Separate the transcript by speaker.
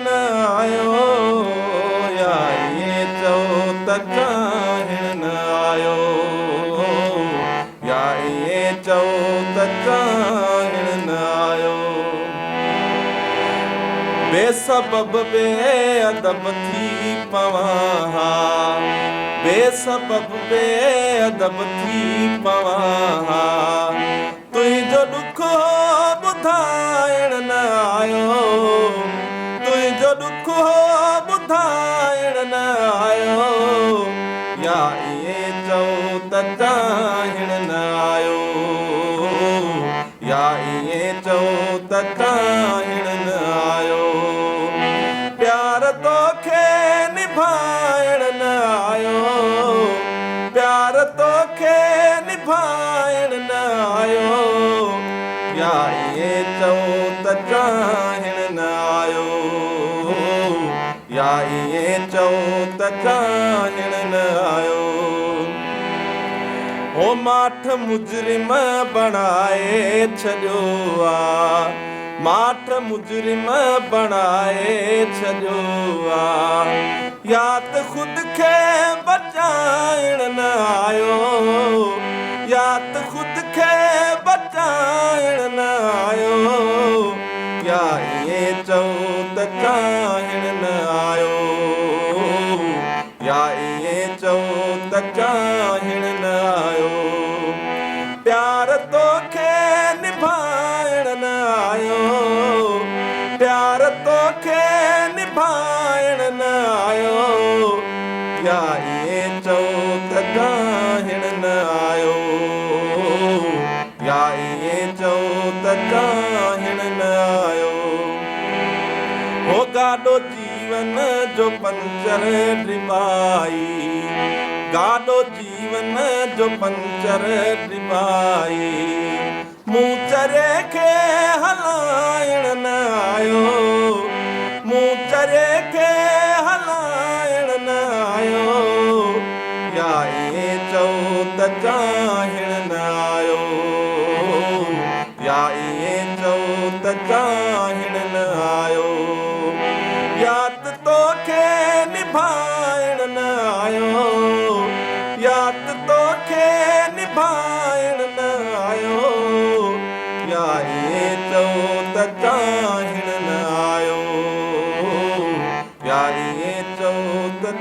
Speaker 1: न आयो या ये चओ त चाहिण न आयो या ये चओ त चाहिण न आयो बेसबब बेअदब थी पवां हा बेसबब बेअदब थी पवां हा तुंहिंजो ॾुखो ॿुधाइण न आयो तुंहिंजो ॾुखो ॿुधाइण न आयो या इहे चओ त चाहिण न आयो या इहे चओ त चाहिण न आयो प्यार तोखे निभाइण न आयो प्यार तोखे निभाइण न आयो या इहे चओ त चाहिण न आयो या इहे चओ त चाहिण न आयो हो माठ मुजरिम बणाए छॾियो आहे माठ मुजरिम बणाए छॾियो आहे या त ख़ुदि खे बचाइण न आयो या त ख़ुदि खे बचाइण न आयो या इहे चओ त चाहिण न आयो या इहे चओ त चाहिण न आयो प्यार तोखे निभाइण न आयो प्यार तोखे निभाइण न आयो या इहे चओ त चाहिण न आयो या इहे चओ त चाहिण न आयो हो गाॾो जीवन जो पंचर डिॿाई गाॾो जीवन जो पंचर डिॿाई मूं चरे खे हलाइण न आयो मूं चरे खे हलाइण न आयो या इहे चओ त चाहिण न आयो या इहे चओ त चाहिण न आयो या त तोखे निभाइण न आयो या त तोखे निभाइण न आयो या इहे चओ त चाहिण न आयो या इहे चओ त